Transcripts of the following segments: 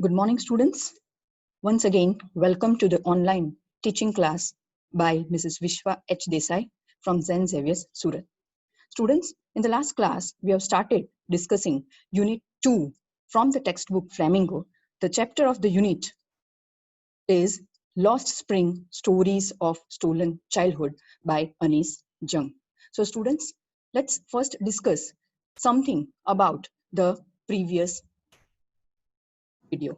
Good morning, students. Once again, welcome to the online teaching class by Mrs. Vishwa H. Desai from Zen Xavier's, Surat. Students, in the last class, we have started discussing Unit 2 from the textbook Flamingo. The chapter of the unit is Lost Spring Stories of Stolen Childhood by Anis Jung. So, students, let's first discuss something about the previous video.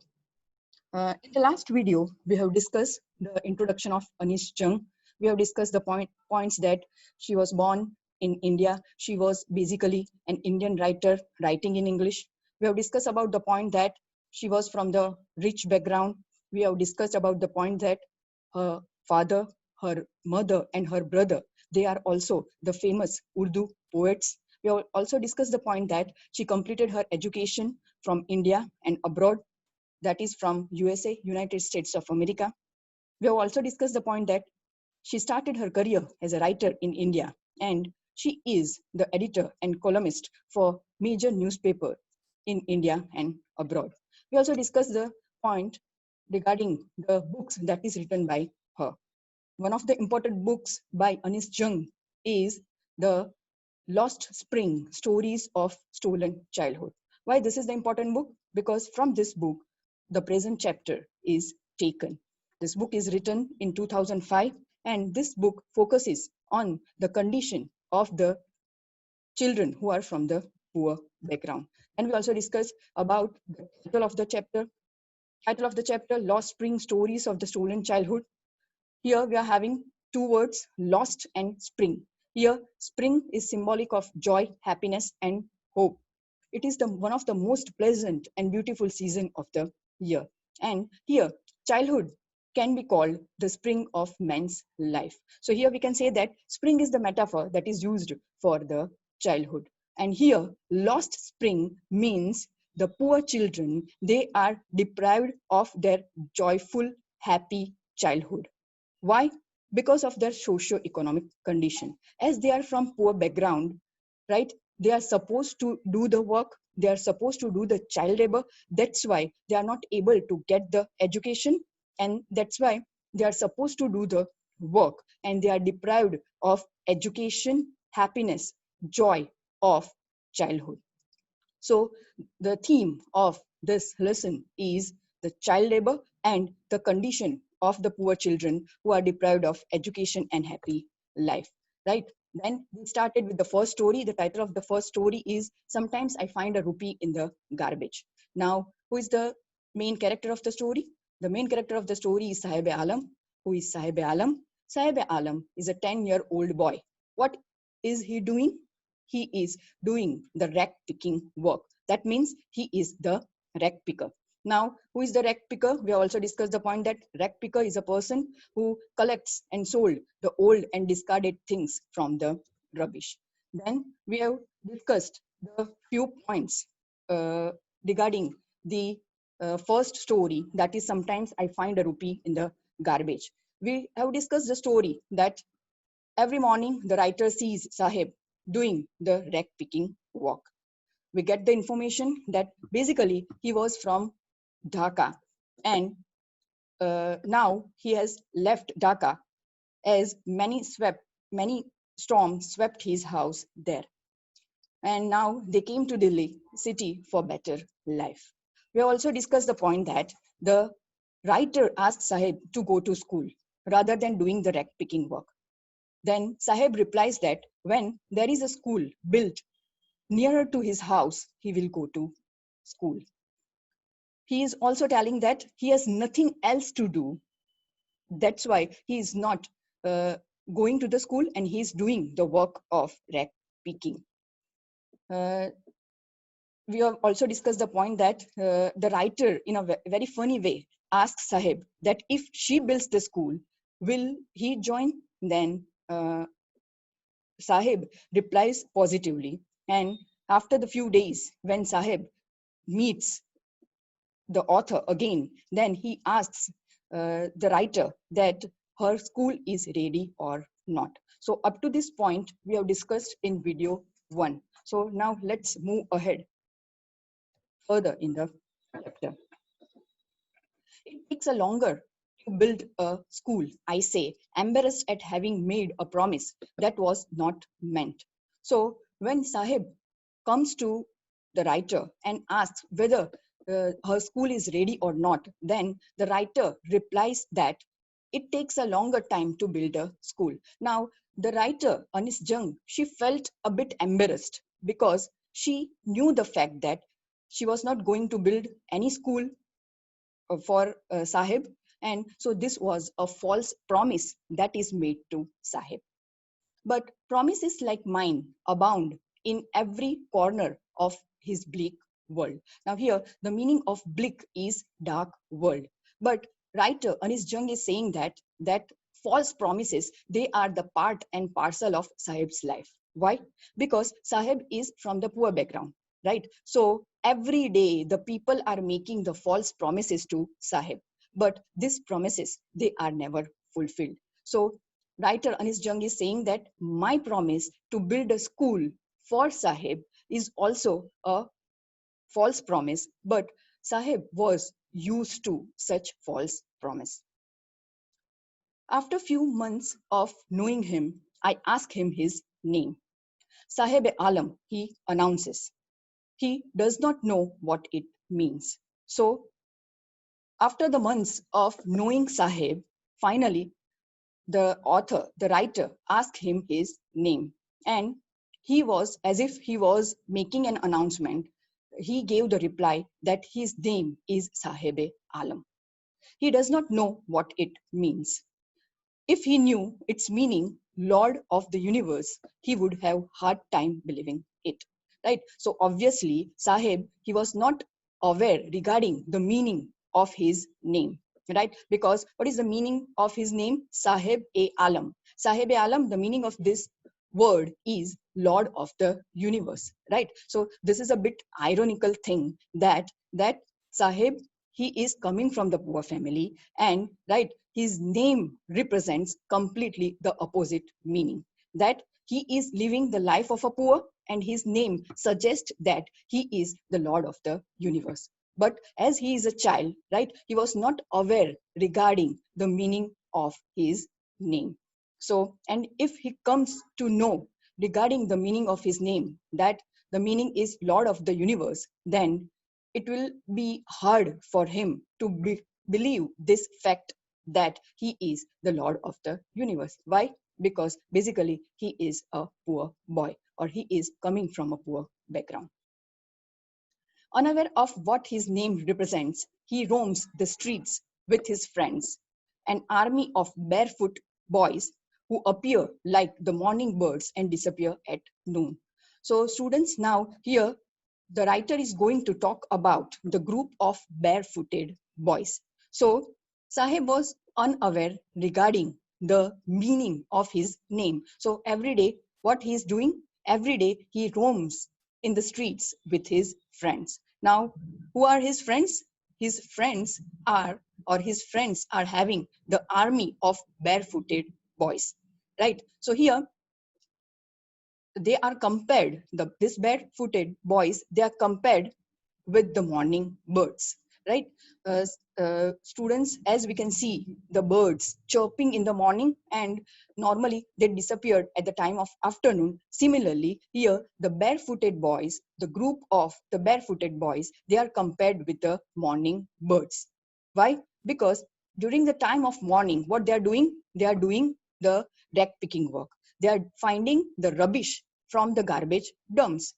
In the last video, we have discussed the introduction of Anish Jung. We have discussed the points that she was born in India. She was basically an Indian writer writing in English. We have discussed about the point that she was from the rich background. We have discussed about the point that her father, her mother, and her brother, they are also the famous Urdu poets. We have also discussed the point that she completed her education from India and abroad, that is from USA, United States of America. We have also discussed the point that she started her career as a writer in India, and she is the editor and columnist for major newspaper in India and abroad. We also discussed the point regarding the books that is written by her. One of the important books by Anis Jung is the Lost Spring Stories of Stolen Childhood. Why this is the important book? Because from this book, the present chapter is taken. This book is written in 2005, and this book focuses on the condition of the children who are from the poor background. And we also discuss about the title of the chapter. Title of the chapter, Lost Spring Stories of the Stolen Childhood. Here we are having two words, lost and spring. Here, spring is symbolic of joy, happiness, and hope. It is one of the most pleasant and beautiful season of the year. And here, childhood can be called the spring of man's life. So here we can say that spring is the metaphor that is used for the childhood. And here, lost spring means the poor children, they are deprived of their joyful, happy childhood. Why? Because of their socio-economic condition. As they are from poor background, right? They are supposed to do the work. They are supposed to do the child labor. That's why they are not able to get the education. And that's why they are supposed to do the work. And they are deprived of education, happiness, joy of childhood. So the theme of this lesson is the child labor and the condition of the poor children who are deprived of education and happy life, right? Then we started with the first story. The title of the first story is Sometimes I Find a Rupee in the Garbage. Now, who is the main character of the story? The main character of the story is Sahib Alam. Who is Sahib Alam? Sahib Alam is a 10-year-old boy. What is he doing? He is doing the rag picking work. That means he is the rag picker. Now, who is the rag picker? We have also discussed the point that rag picker is a person who collects and sold the old and discarded things from the rubbish. Then we have discussed the few points regarding the first story, that is Sometimes I Find a Rupee in the Garbage. We have discussed the story that every morning the writer sees Sahib doing the rag picking work. We get the information that basically he was from Dhaka, and now he has left Dhaka as many storms swept his house there. And now they came to Delhi city for better life. We also discussed the point that the writer asked Sahib to go to school rather than doing the rag picking work. Then Sahib replies that when there is a school built nearer to his house, he will go to school. He is also telling that he has nothing else to do. That's why he is not going to the school and he is doing the work of rag picking. We have also discussed the point that the writer, in a very funny way, asks Sahib that if she builds the school, will he join? Then Sahib replies positively. And after the few days, when Sahib meets the author again, then he asks the writer that her school is ready or not. So up to this point, we have discussed in video 1. So now let's move ahead further in the chapter. It takes a longer to build a school, I say, embarrassed at having made a promise that was not meant. So when Sahib comes to the writer and asks whether her school is ready or not, then the writer replies that it takes a longer time to build a school. Now, the writer, Anis Jung, she felt a bit embarrassed because she knew the fact that she was not going to build any school for Sahib. And so this was a false promise that is made to Sahib. But promises like mine abound in every corner of his bleak world. Now, here, the meaning of bleak is dark world. But writer Anis Jung is saying that false promises, they are the part and parcel of Sahib's life. Why? Because Sahib is from the poor background, right? So every day the people are making the false promises to Sahib. But these promises, they are never fulfilled. So writer Anis Jung is saying that my promise to build a school for Sahib is also a false promise, but Sahib was used to such false promise. After few months of knowing him, I ask him his name. Sahib-e-Alam, he announces. He does not know what it means. So after the months of knowing Sahib, finally the author, the writer, asked him his name. And he was, as if he was making an announcement, he gave the reply that his name is Sahib-e-Alam. He does not know what it means. If he knew its meaning, Lord of the universe, he would have hard time believing it. Right? So obviously, Sahib, he was not aware regarding the meaning of his name. Right? Because what is the meaning of his name? Sahib-e-Alam. Sahib-e-Alam, the meaning of this word is Lord of the universe. Right? So this is a bit ironical thing that Sahib, he is coming from the poor family, and right, his name represents completely the opposite meaning, that he is living the life of a poor, and his name suggests that he is the Lord of the universe. But as he is a child, right, he was not aware regarding the meaning of his name. So, and if he comes to know regarding the meaning of his name, that the meaning is Lord of the universe, then it will be hard for him to believe this fact that he is the Lord of the universe. Why? Because basically he is a poor boy, or he is coming from a poor background. Unaware of what his name represents, he roams the streets with his friends, an army of barefoot boys who appear like the morning birds and disappear at noon. So students, now here the writer is going to talk about the group of barefooted boys. So Sahib was unaware regarding the meaning of his name. So every day, what he is doing? Every day he roams in the streets with his friends. Now, who are his friends? His friends are, or his friends are having the army of barefooted boys, right? So here they are compared, this barefooted boys, they are compared with the morning birds, right? Students, as we can see the birds chirping in the morning, and normally they disappeared at the time of afternoon. Similarly, here the barefooted boys, the group of the barefooted boys, they are compared with the morning birds. Why? Because during the time of morning, what they are doing? They are doing the deck picking work. They are finding the rubbish from the garbage dumps,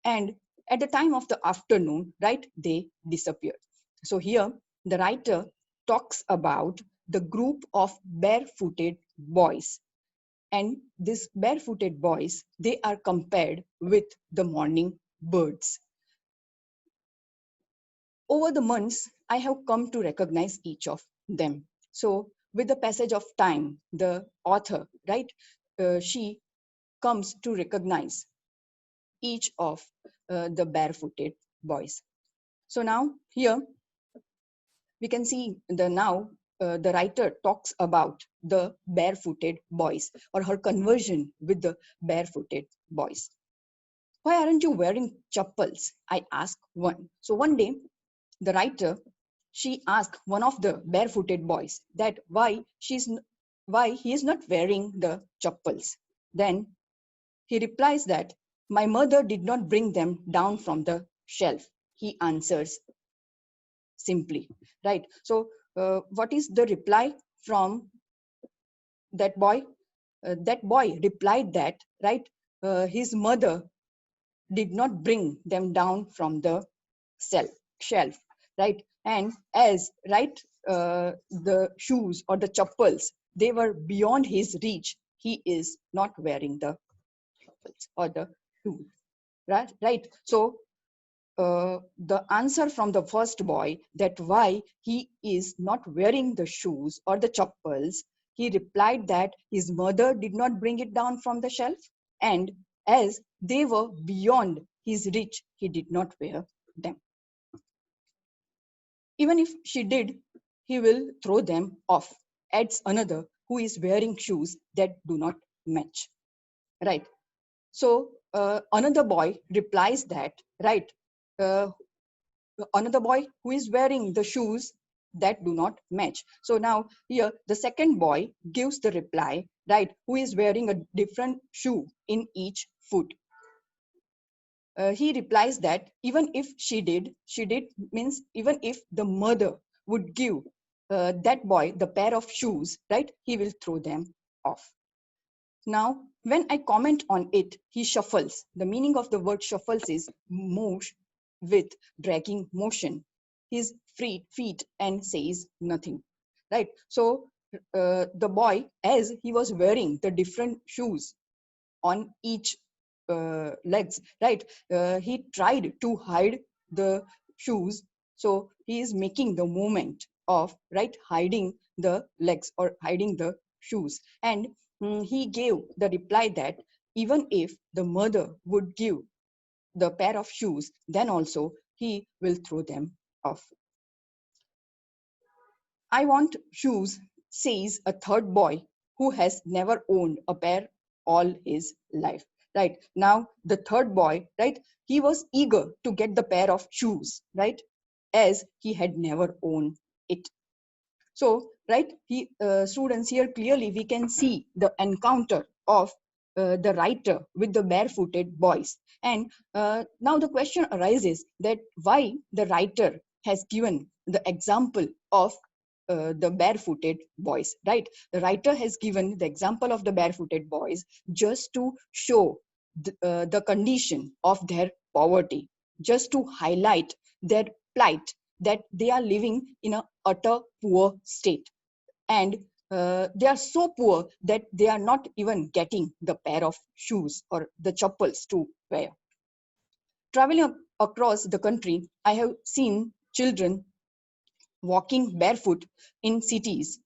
and at the time of the afternoon, right, they disappear. So here the writer talks about the group of barefooted boys, and these barefooted boys, they are compared with the morning birds. Over the months, I have come to recognize each of them. So with the passage of time, the author, right, she comes to recognize each of the barefooted boys. So now here we can see the writer talks about the barefooted boys, or her conversion with the barefooted boys. Why aren't you wearing chappals? I ask one. So one day the writer, she asked one of the barefooted boys that why he is not wearing the chappals. Then he replies that my mother did not bring them down from the shelf. He answers simply, right? So what is the reply from that boy? That boy replied that, right, his mother did not bring them down from the shelf, right? And as, right, the shoes or the chappals, they were beyond his reach, he is not wearing the chappals or the shoes, right? So the answer from the first boy that why he is not wearing the shoes or the chappals, he replied that his mother did not bring it down from the shelf, and as they were beyond his reach, he did not wear them. Even if she did, he will throw them off, adds another who is wearing shoes that do not match, right? So another boy replies that, right, uh, another boy who is wearing the shoes that do not match. So now here the second boy gives the reply, right, who is wearing a different shoe in each foot. He replies that even if she did means even if the mother would give that boy the pair of shoes, right, he will throw them off. Now, when I comment on it, he shuffles. The meaning of the word shuffles is moves with dragging motion. His feet and says nothing, right? So the boy, as he was wearing the different shoes on each legs, right? He tried to hide the shoes, so he is making the movement of, right, hiding the legs or hiding the shoes. And he gave the reply that even if the mother would give the pair of shoes, then also he will throw them off. I want shoes, says a third boy who has never owned a pair all his life. Right now, the third boy, right, he was eager to get the pair of shoes, right, as he had never owned it. So, right, students, here clearly we can see the encounter of the writer with the barefooted boys. And now the question arises that why the writer has given the example of the barefooted boys, right? The writer has given the example of the barefooted boys just to show the condition of their poverty, just to highlight their plight, that they are living in a utter poor state, and they are so poor that they are not even getting the pair of shoes or the chappals to wear. Traveling across the country, I have seen children walking barefoot in cities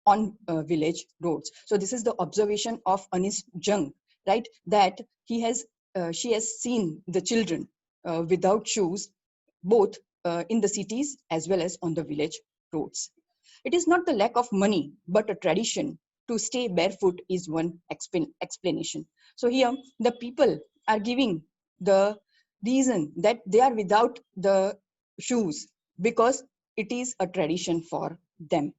on village roads. So this is the observation of Anis Jung, right? That she has seen the children without shoes, both in the cities as well as on the village roads. It is not the lack of money, but a tradition to stay barefoot is one explanation. So here the people are giving the reason that they are without the shoes because it is a tradition for them.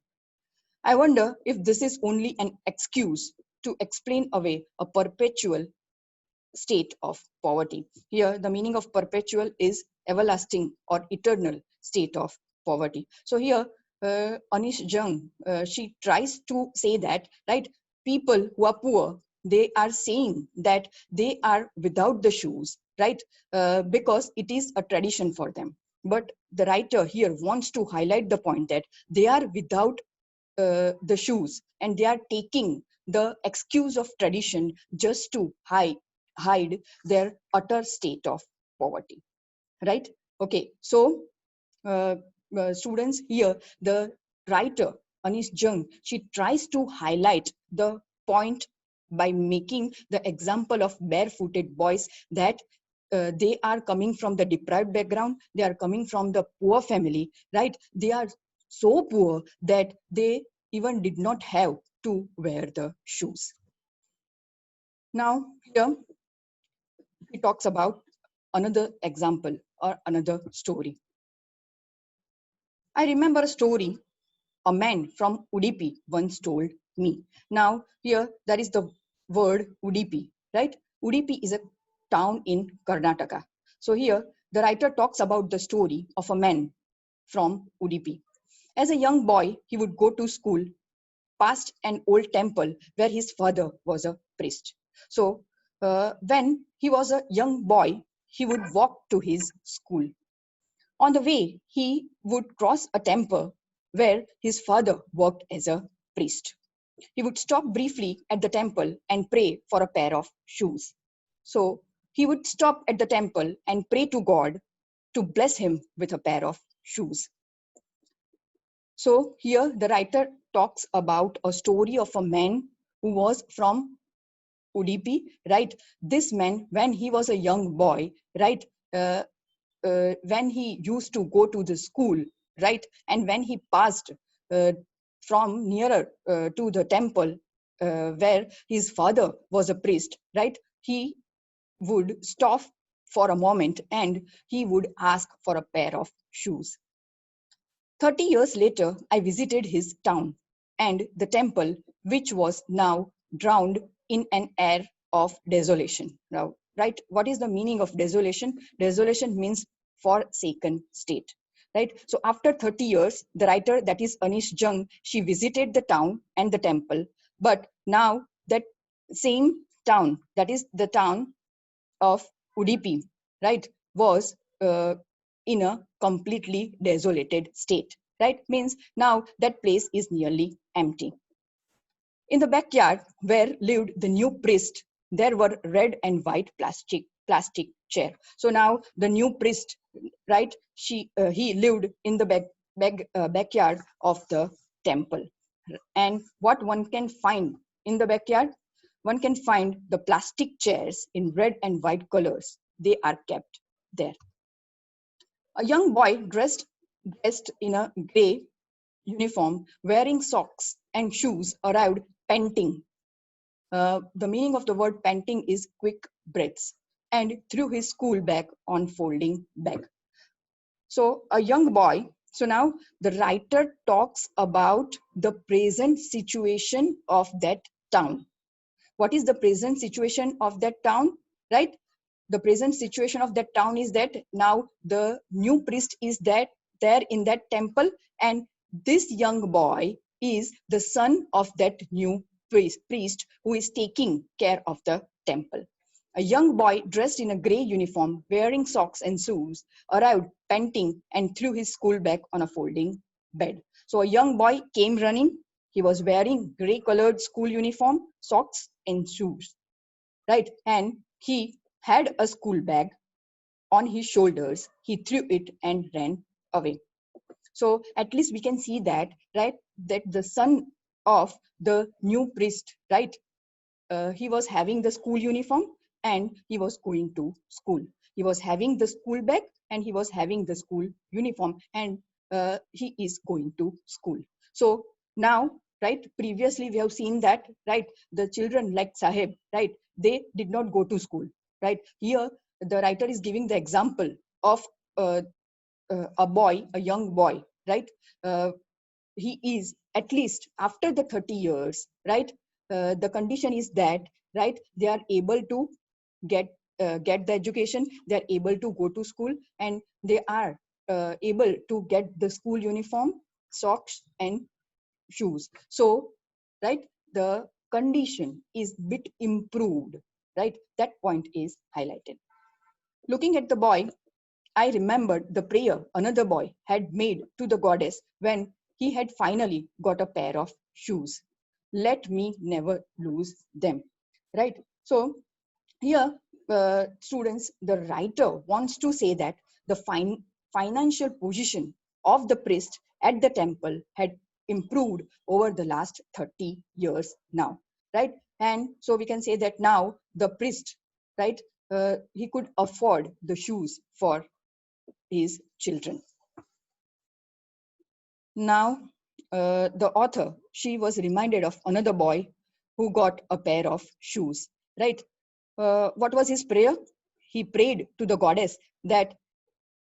I wonder if this is only an excuse to explain away a perpetual state of poverty. Here, the meaning of perpetual is everlasting or eternal state of poverty. So here, Anish Jung, she tries to say that, right, people who are poor, they are saying that they are without the shoes, right, because it is a tradition for them. But the writer here wants to highlight the point that they are without the shoes, and they are taking the excuse of tradition just to hide their utter state of poverty, right? Okay, so students, here the writer Anish Jung, she tries to highlight the point by making the example of barefooted boys that they are coming from the deprived background, they are coming from the poor family, right? They are so poor that they even did not have to wear the shoes. Now here he talks about another example or another story. I remember a story a man from Udupi once told me. Now, here there is the word Udupi, right? Udupi is a town in Karnataka. So, here the writer talks about the story of a man from Udupi. As a young boy, he would go to school past an old temple where his father was a priest. So, when he was a young boy, he would walk to his school. On the way, he would cross a temple where his father worked as a priest. He would stop briefly at the temple and pray for a pair of shoes. So he would stop at the temple and pray to God to bless him with a pair of shoes. So here the writer talks about a story of a man who was from Udupi, right? This man, when he was a young boy, right? When he used to go to the school, right? And when he passed from nearer to the temple where his father was a priest, right? He would stop for a moment and he would ask for a pair of shoes. 30 years later, I visited his town and the temple, which was now drowned in an air of desolation. Now, right, what is the meaning of desolation? Desolation means forsaken state, right? So after 30 years, the writer, that is Anish Jung, she visited the town and the temple, but now that same town, that is the town of Udupi, right, was in a completely desolated state, right? Means now that place is nearly empty. In the backyard where lived the new priest, there were red and white plastic chair. So now the new priest, right? He lived in the backyard of the temple. And what one can find in the backyard, one can find the plastic chairs in red and white colors. They are kept there. A young boy dressed in a gray uniform, wearing socks and shoes, arrived panting. The meaning of the word panting is quick breaths, and threw his school bag on folding bag. So a young boy. So now the writer talks about the present situation of that town. What is the present situation of that town, right? The present situation of that town is that now the new priest is there in that temple, and this young boy is the son of that new priest who is taking care of the temple. A young boy dressed in a gray uniform, wearing socks and shoes, arrived panting and threw his school bag on a folding bed. So a young boy came running. He was wearing gray colored school uniform, socks and shoes, right? And he had a school bag on his shoulders. He threw it and ran away. So at least we can see that, right, that the son of the new priest, right, he was having the school uniform and he was going to school. He was having the school bag and he was having the school uniform, and he is going to school. So now, right, previously we have seen that, right, the children like Sahib, right, they did not go to school, right? Here the writer is giving the example of uh, a boy, a young boy, right? He is, at least after the 30 years, right, the condition is that, right, they are able to get the education, they are able to go to school, and they are able to get the school uniform, socks and shoes. So, right, the condition is bit improved, right? That point is highlighted. Looking at the boy, I remembered the prayer another boy had made to the goddess when he had finally got a pair of shoes. Let me never lose them. Right? So, here, students, the writer wants to say that the financial position of the priest at the temple had improved over the last 30 years now. Right? And so we can say that now the priest, right, he could afford the shoes for his children. Now, the author, she was reminded of another boy who got a pair of shoes, right? What was his prayer? He prayed to the goddess that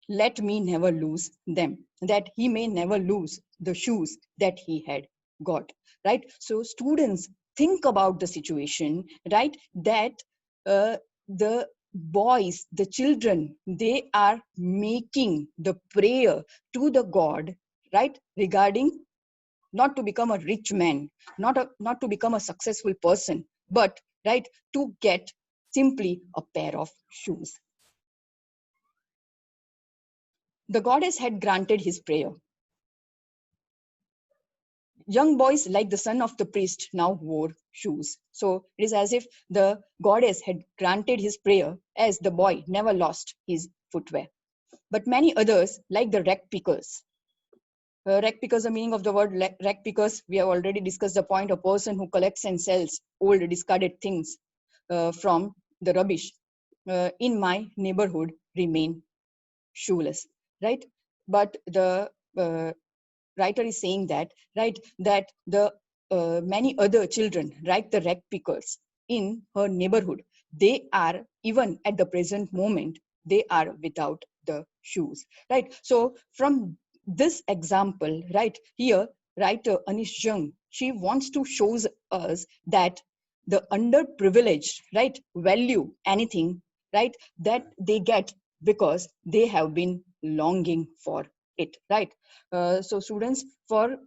let me never lose them. that he may never lose the shoes that he had got, right? So students, think about the situation, right? That the boys, the children, they are making the prayer to the God, right? Regarding not to become a rich man, not to become a successful person, but right, to get simply a pair of shoes. The goddess had granted his prayer. Young boys, like the son of the priest, now wore shoes. So it is as if the goddess had granted his prayer, as the boy never lost his footwear. But many others, like the rag pickers, rag pickers, the meaning of the word rag pickers, we have already discussed the point, a person who collects and sells old discarded things from the rubbish. In my neighborhood, remain shoeless, right? But the writer is saying that, right, that the many other children, right, the rag pickers in her neighborhood, they are, even at the present moment, they are without the shoes, right? So from this example, right, here writer Anish Jung, she wants to shows us that the underprivileged, right, value anything, right, that they get because they have been longing for it, right? So students, for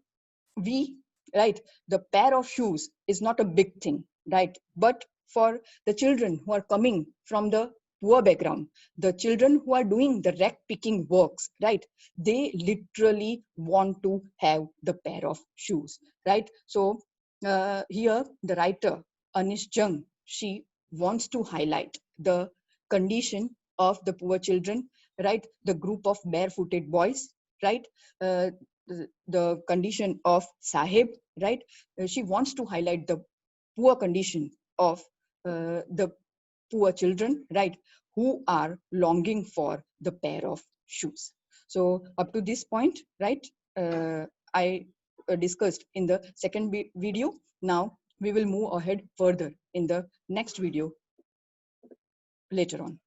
we, right, the pair of shoes is not a big thing, right? But for the children who are coming from the poor background, the children who are doing the rag picking works, right, they literally want to have the pair of shoes, right? So here the writer Anish Jung, she wants to highlight the condition of the poor children, right, the group of barefooted boys, right, uh, the condition of Sahib, right? She wants to highlight the poor condition of the poor children, right, who are longing for the pair of shoes. So up to this point, right, I discussed in the second video. Now we will move ahead further in the next video later on.